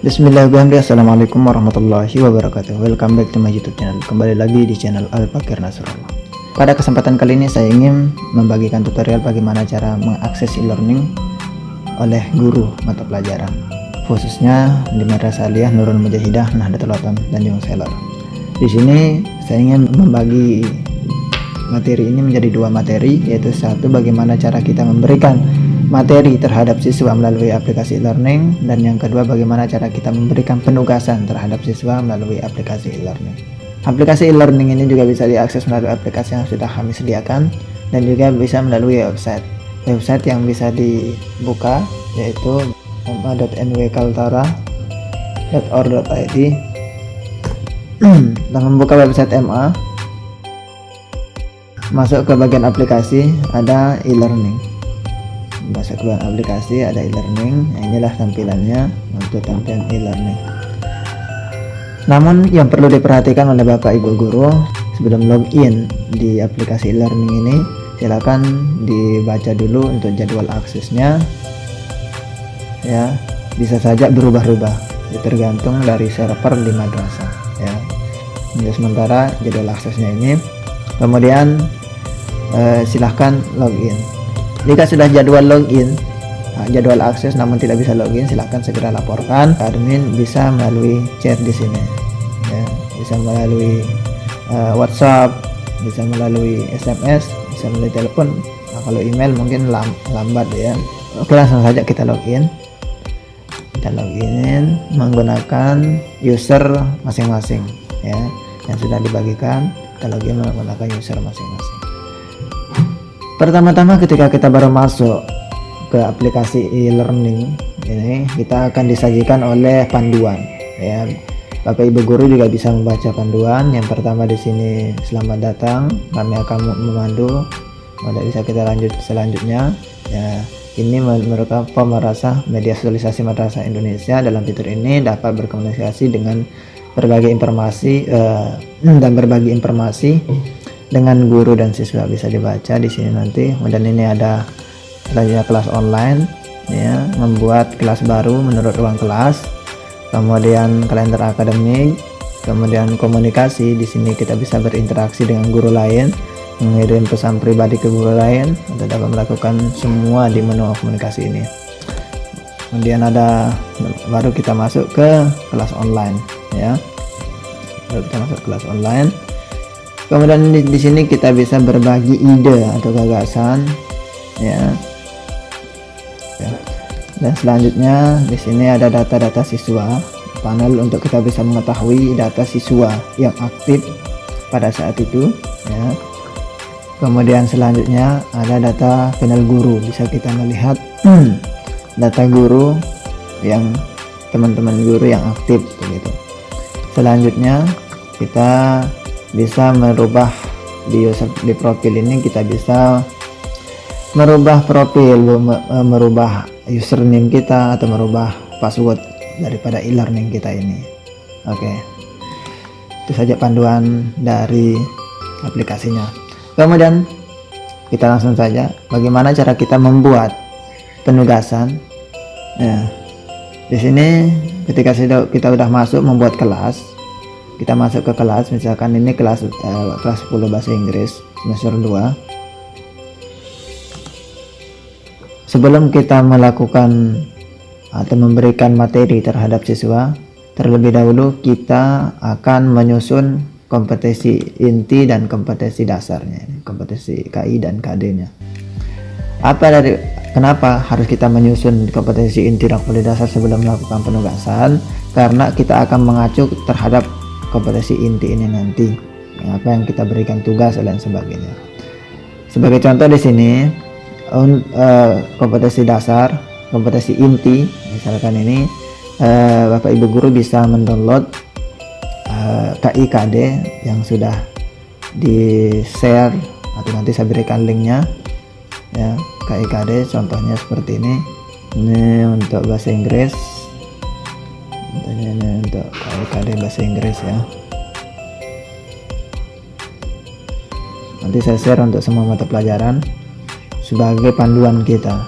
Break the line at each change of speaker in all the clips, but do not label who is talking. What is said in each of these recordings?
Bismillahirrahmanirrahim. Assalamualaikum warahmatullahi wabarakatuh. Welcome back to my YouTube channel. Kembali lagi di channel Al-Fakir Nasrullah. Pada kesempatan kali ini saya ingin membagikan tutorial bagaimana cara mengakses e-learning oleh guru mata pelajaran, khususnya di Madrasah Aliyah Nurul Mujahidah Nahdlatul Ulama Tanjung Selor. Di sini saya ingin membagi materi ini menjadi dua materi, yaitu satu bagaimana cara kita memberikan materi terhadap siswa melalui aplikasi e-learning, dan yang kedua bagaimana cara kita memberikan penugasan terhadap siswa melalui aplikasi e-learning. Aplikasi e-learning ini juga bisa diakses melalui aplikasi yang sudah kami sediakan dan juga bisa melalui website yang bisa dibuka, yaitu ma.nwkaltara.or.id. Dengan membuka website MA, masuk ke bagian aplikasi, ada e-learning. Masuk ke aplikasi ada e-learning. Nah, inilah tampilannya untuk tampilan e-learning. Namun yang perlu diperhatikan oleh Bapak Ibu guru sebelum login di aplikasi e-learning ini, silakan dibaca dulu untuk jadwal aksesnya. Ya, bisa saja berubah-ubah tergantung dari server di madrasah. Ya, untuk sementara jadwal aksesnya ini. Kemudian silahkan login. Jika sudah jadwal login, jadwal akses namun tidak bisa login, silahkan segera laporkan ke admin, bisa melalui chat di sini, ya, bisa melalui WhatsApp, bisa melalui SMS, bisa melalui telepon. Nah, kalau email mungkin lambat ya. Oke, langsung saja kita login. Kita login menggunakan user masing-masing, ya, yang sudah dibagikan. Kita login menggunakan user masing-masing. Pertama-tama ketika kita baru masuk ke aplikasi e-learning ini, kita akan disajikan oleh panduan, ya. Bapak Ibu guru juga bisa membaca panduan. Yang pertama di sini, selamat datang, kami akan memandu. Tidak bisa kita lanjut selanjutnya, ya. Ini merupakan pemerasa media sosialisasi Madrasah Indonesia. Dalam fitur ini dapat berkomunikasi dengan berbagai informasi dan berbagi informasi dengan guru dan siswa, bisa dibaca di sini nanti. Kemudian ini ada selanjutnya kelas online, ya, membuat kelas baru menurut ruang kelas. Kemudian kalender akademik, kemudian komunikasi. Di sini kita bisa berinteraksi dengan guru lain, mengirim pesan pribadi ke guru lain, atau dapat melakukan semua di menu komunikasi ini. Kemudian ada baru kita masuk ke kelas online, ya. Baru kita masuk kelas online. Kemudian di sini kita bisa berbagi ide atau gagasan, ya. Dan selanjutnya di sini ada data-data siswa, panel untuk kita bisa mengetahui data siswa yang aktif pada saat itu, ya. Kemudian selanjutnya ada data panel guru, bisa kita melihat data guru yang teman-teman guru yang aktif begitu. Selanjutnya kita bisa merubah di profil ini, kita bisa merubah profil, merubah username kita atau merubah password daripada e-learning kita ini. Oke, itu saja panduan dari aplikasinya. Kemudian kita langsung saja bagaimana cara kita membuat penugasan. Nah, di sini ketika kita sudah masuk membuat kelas, kita masuk ke kelas, misalkan ini kelas 10 bahasa Inggris semester 2. Sebelum kita melakukan atau memberikan materi terhadap siswa, terlebih dahulu kita akan menyusun kompetensi inti dan kompetensi dasarnya, kompetensi KI dan KD-nya. Kenapa harus kita menyusun kompetensi inti dan kompetensi dasar sebelum melakukan penugasan? Karena kita akan mengacu terhadap kompetensi inti ini nanti, apa yang kita berikan tugas dan sebagainya. Sebagai contoh di sini, kompetensi dasar, kompetensi inti, misalkan ini Bapak Ibu guru bisa mendownload KIKD yang sudah di share, atau nanti saya berikan linknya, ya. KIKD contohnya seperti ini. Ini untuk bahasa Inggris, ini untuk KIKD bahasa Inggris, ya. Nanti saya share untuk semua mata pelajaran sebagai panduan kita.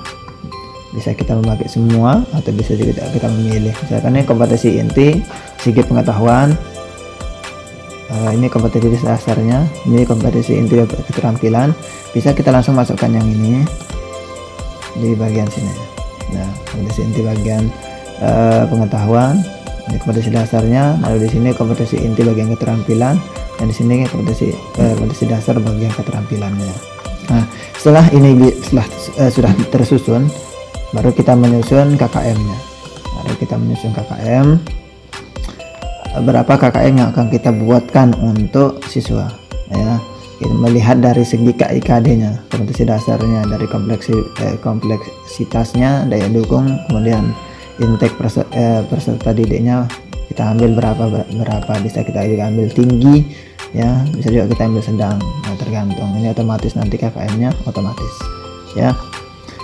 bisa kita memakai semua atau bisa juga kita memilih. Misalkan ini kompetensi inti segi pengetahuan, ini kompetensi dasarnya, ini kompetensi inti keterampilan, bisa kita langsung masukkan yang ini di bagian sini. Nah, kompetensi inti bagian pengetahuan, ini kompetensi dasarnya, lalu di sini kompetensi inti bagian keterampilan, dan di sini kompetensi dasar bagian keterampilannya. Nah, setelah ini sudah tersusun, baru kita menyusun KKM-nya. Berapa KKM yang akan kita buatkan untuk siswa, ya. Kita melihat dari segi KIKD-nya, kompetensi dasarnya, dari kompleksitasnya, daya dukung, kemudian intake peserta didiknya kita ambil berapa, bisa kita juga ambil tinggi, ya, bisa juga kita ambil sedang, nah, tergantung. Ini otomatis nanti KKM-nya otomatis, ya.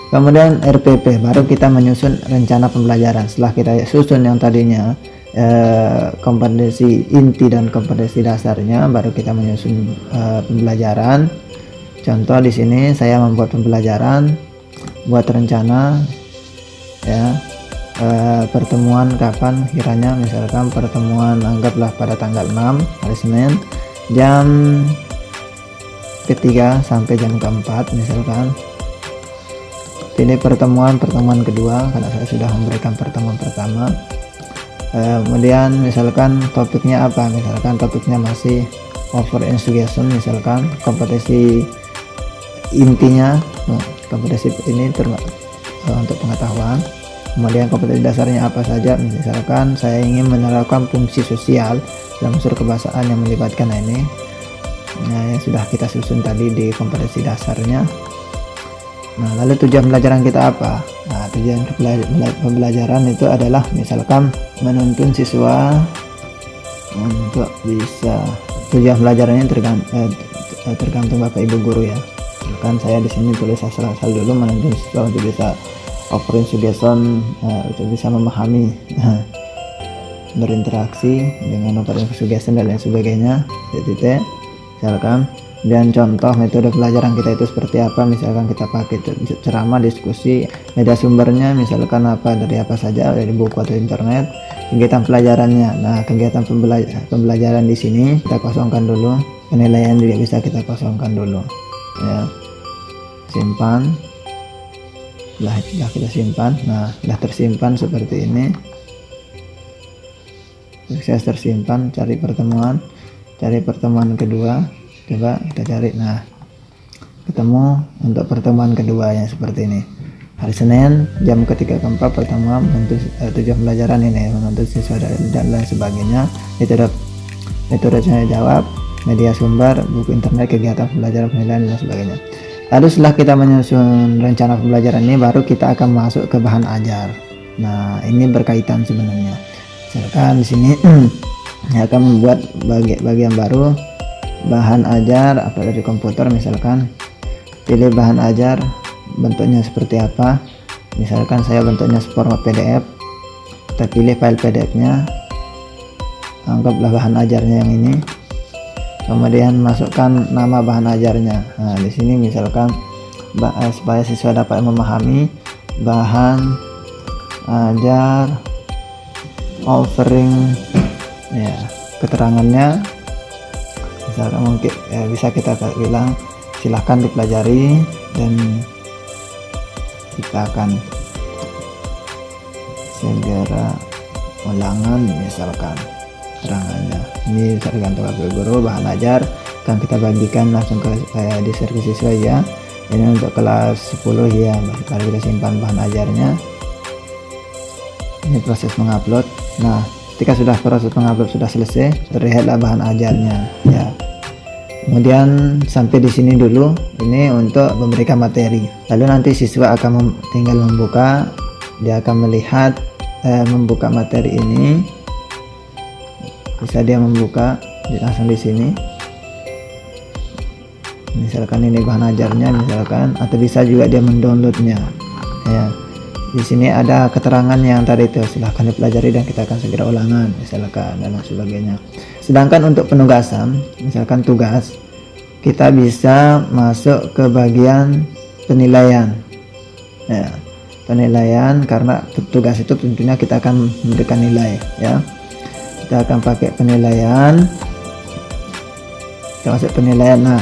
Kemudian RPP, baru kita menyusun rencana pembelajaran. Setelah kita susun yang tadinya kompetensi inti dan kompetensi dasarnya, baru kita menyusun pembelajaran. Contoh di sini saya membuat pembelajaran, buat rencana, ya, pertemuan kapan kiranya, misalkan pertemuan anggaplah pada tanggal 6 hari Senin jam ketiga sampai jam keempat, misalkan. Pilih pertemuan kedua karena saya sudah memberikan pertemuan pertama. Kemudian misalkan topiknya apa, misalkan topiknya masih over suggestion, misalkan kompetensi intinya, kompetensi ini untuk pengetahuan. Kemudian kompetensi dasarnya apa saja, misalkan saya ingin menerapkan fungsi sosial dalam unsur kebahasaan yang melibatkan ini, nah, yang sudah kita susun tadi di kompetensi dasarnya. Nah, lalu tujuan pelajaran kita apa? Nah, tujuan pembelajaran itu adalah misalkan menuntun siswa untuk bisa, tujuan pelajarannya tergantung Bapak Ibu guru, ya. Misalkan saya di sini tulis asal dulu, menuntun siswa untuk bisa offering suggestion, untuk bisa memahami, berinteraksi dengan offering suggestion dan lain sebagainya, titik, misalkan. Dan contoh metode pelajaran kita itu seperti apa, misalkan kita pakai ceramah, diskusi, media sumbernya misalkan dari apa saja, dari buku atau internet. Kegiatan pelajarannya, nah, kegiatan pembelajaran di sini kita kosongkan dulu, penilaian juga bisa kita kosongkan dulu, ya. Simpan, sudah kita simpan. Nah, sudah tersimpan seperti ini, sukses tersimpan. Cari pertemuan kedua, coba kita cari. Nah, ketemu untuk pertemuan keduanya seperti ini, hari Senin jam ketiga keempat, pertemuan menuntut tujuan pelajaran ini, menuntut siswa dan lain sebagainya. Metode tanya jawab, media sumber, buku internet, kegiatan pembelajaran, penilaian dan sebagainya. Lalu setelah kita menyusun rencana pembelajaran ini, baru kita akan masuk ke bahan ajar. Nah, ini berkaitan sebenarnya. Misalkan di sini akan membuat bagian baru, bahan ajar apa dari komputer, misalkan. Pilih bahan ajar, bentuknya seperti apa, misalkan saya bentuknya format PDF. Kita pilih file PDF-nya, anggaplah bahan ajarnya yang ini, kemudian masukkan nama bahan ajarnya. Nah, di sini misalkan supaya siswa dapat memahami bahan ajar offering, ya, keterangannya. Misalkan mungkin bisa kita bilang silahkan dipelajari dan kita akan segera ulangan, misalkan keterangannya. Ini tergantung Bapak Guru. Bahan ajar akan kita bagikan langsung ke di servis siswa, ya. Ini untuk kelas 10, ya. Baru kita simpan bahan ajarnya. Ini proses mengupload. Nah, ketika sudah proses mengupload sudah selesai, terlihatlah bahan ajarnya, ya. Kemudian sampai di sini dulu, ini untuk memberikan materi. Lalu nanti siswa akan tinggal membuka, dia akan melihat membuka materi ini. Bisa dia membuka langsung di sini. Misalkan ini bahan ajarnya, misalkan, atau bisa juga dia mendownloadnya, ya. Di sini ada keterangan yang tadi itu, silahkan dipelajari dan kita akan segera ulangan, misalkan, dan lain sebagainya. Sedangkan untuk penugasan, misalkan tugas, kita bisa masuk ke bagian penilaian, ya. penilaian, karena tugas itu tentunya kita akan memberikan nilai ya. Kita akan pakai penilaian, kita masuk penilaian. Nah,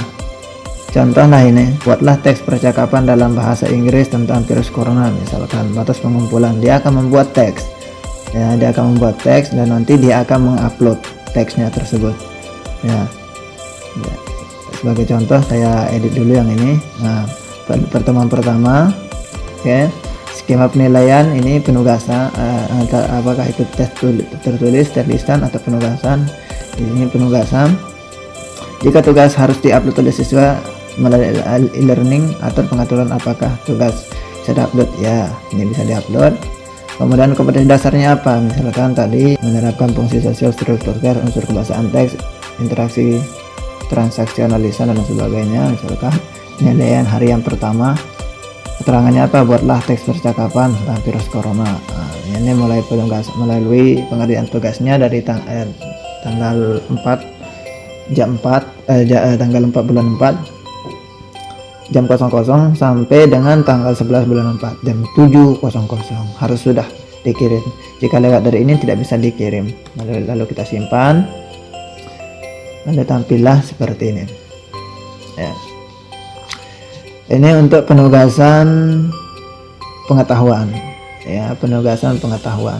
contohnya ini, buatlah teks percakapan dalam bahasa Inggris tentang virus corona, misalkan batas pengumpulan. Dia akan membuat teks ya, dia akan membuat teks dan nanti dia akan mengupload teksnya tersebut ya. Sebagai contoh saya edit dulu yang ini. Nah, pertemuan pertama, oke. Skema penilaian ini penugasan, apakah itu tes tertulis, terlistan, atau penugasan. Ini penugasan. Jika tugas harus diupload oleh siswa melalui e-learning, atur pengaturan apakah tugas bisa diupload ya, ini bisa diupload. Kemudian kompetensi dasarnya apa, misalkan tadi menerapkan fungsi sosial, struktur, unsur kebahasaan teks, interaksi, transaksi, analisa, dan sebagainya. Misalkan penilaian hari yang pertama, keterangannya apa, buatlah teks percakapan tentang virus corona. Nah, ini melalui pengerjaan tugasnya dari tanggal 4 jam 4 tanggal 4 bulan 4 jam 00 sampai dengan tanggal 11 bulan 4 jam 7.00 harus sudah dikirim. Jika lewat dari ini tidak bisa dikirim. Lalu kita simpan, lalu tampillah seperti ini ya. Ini untuk penugasan pengetahuan ya, penugasan pengetahuan.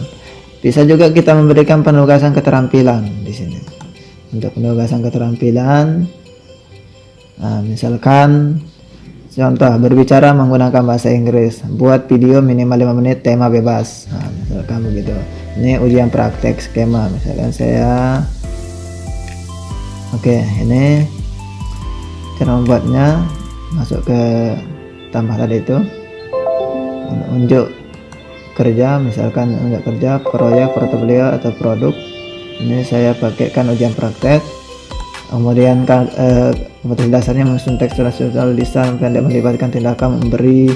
Bisa juga kita memberikan penugasan keterampilan di sini. Untuk penugasan keterampilan, nah, misalkan contoh berbicara menggunakan bahasa Inggris, buat video minimal 5 menit, tema bebas. Nah, misalkan begitu. Ini ujian praktek skema, misalkan saya, oke, ini cara membuatnya. Masuk ke tambah tadi itu, unjuk kerja, misalkan unjuk kerja, proyek, portofolio, atau produk. Ini saya pakaikan ujian praktek. Kemudian kompetensi dasarnya mengusung teks rasional, lisan, pendek, melibatkan tindakan, memberi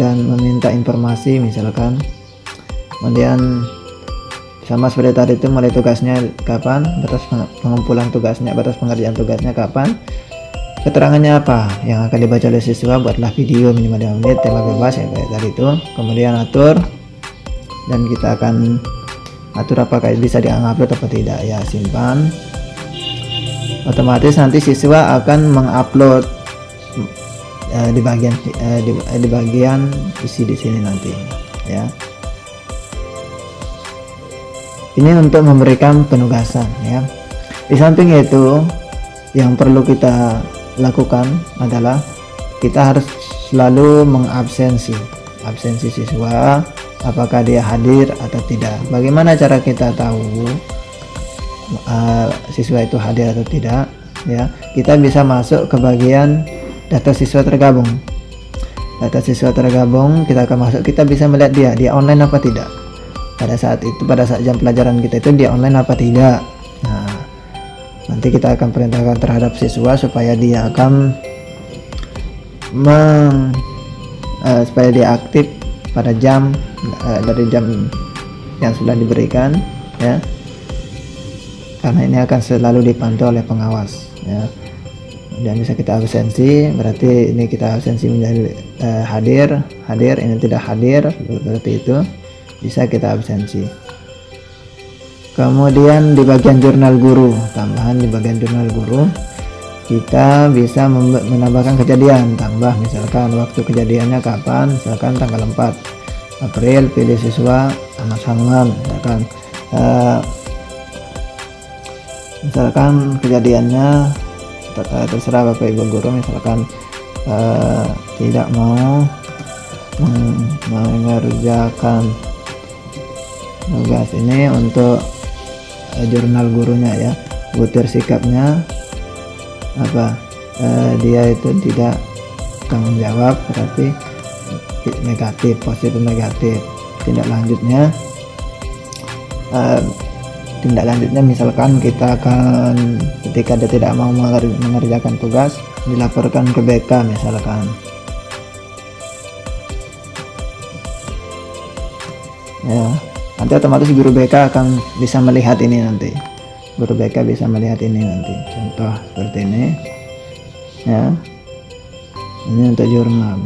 dan meminta informasi, misalkan. Kemudian sama seperti tadi itu, mulai tugasnya kapan, batas pengumpulan tugasnya, batas pengerjaan tugasnya kapan, keterangannya apa yang akan dibaca oleh siswa, buatlah video minimal 5 menit, tema bebas ya kayak tadi itu. Kemudian atur, dan kita akan atur apakah bisa diupload atau tidak ya, simpan. Otomatis nanti siswa akan mengupload di bagian isi di sini nanti ya. Ini untuk memberikan penugasan ya. Di samping itu, yang perlu kita lakukan adalah kita harus selalu mengabsensi siswa, apakah dia hadir atau tidak. Bagaimana cara kita tahu siswa itu hadir atau tidak ya? Kita bisa masuk ke bagian data siswa tergabung. Data siswa tergabung kita akan masuk, kita bisa melihat dia online apa tidak. Pada saat jam pelajaran kita itu dia online apa tidak. Nah, nanti kita akan perintahkan terhadap siswa supaya dia akan supaya dia aktif pada jam dari jam yang sudah diberikan ya, karena ini akan selalu dipantau oleh pengawas ya. Dan bisa kita absensi, berarti ini kita absensi menjadi hadir, ini tidak hadir, berarti itu bisa kita absensi. Kemudian di bagian jurnal guru, tambahan di bagian jurnal guru, kita bisa menambahkan kejadian, tambah misalkan waktu kejadiannya kapan, misalkan tanggal 4 April, pilih siswa anak Sangan, misalkan kejadiannya terserah Bapak Ibu guru, misalkan tidak mau mengerjakan tugas ini untuk jurnal gurunya ya, butir sikapnya apa, dia itu tidak tanggung jawab, berarti negatif, positif negatif. Tindak lanjutnya misalkan kita akan, ketika dia tidak mau mengerjakan tugas, dilaporkan ke BK misalkan ya. Nanti otomatis guru BK akan bisa melihat ini nanti. Guru BK bisa melihat ini nanti. Contoh seperti ini. Ya. Ini untuk jurnal.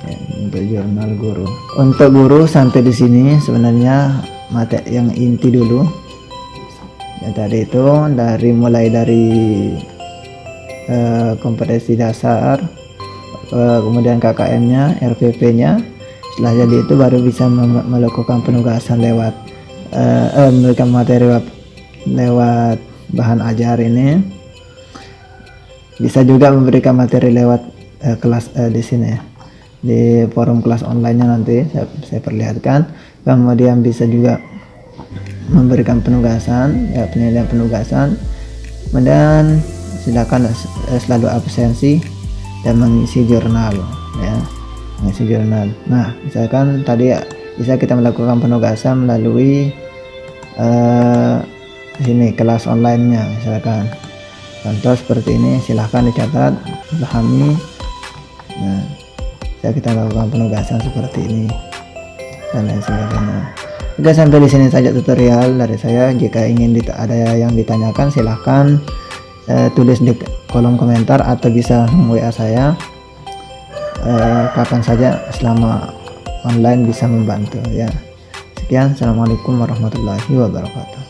ya, untuk jurnal guru. Untuk guru sampai di sini sebenarnya materi yang inti dulu. Ya, tadi itu mulai dari kompetensi dasar, kemudian KKM-nya, RPP-nya. Setelah jadi itu baru bisa melakukan penugasan lewat memberikan materi lewat bahan ajar ini. Bisa juga memberikan materi lewat kelas di sini ya, di forum kelas online-nya nanti saya perlihatkan. Kemudian bisa juga memberikan penugasan, ya, penilaian penugasan. Kemudian silakan selalu absensi dan mengisi jurnal ya, mengisi jurnal. Nah, misalkan tadi ya, bisa kita melakukan penugasan melalui sini kelas online-nya, misalkan contoh seperti ini, silahkan dicatat, pahami. Nah, bisa kita lakukan penugasan seperti ini dan lain sebagainya. Oke, sampai di sini saja tutorial dari saya. Jika ingin ada yang ditanyakan, silahkan tulis di kolom komentar atau bisa WA saya kapan saja selama online bisa membantu ya. Sekian, assalamualaikum warahmatullahi wabarakatuh.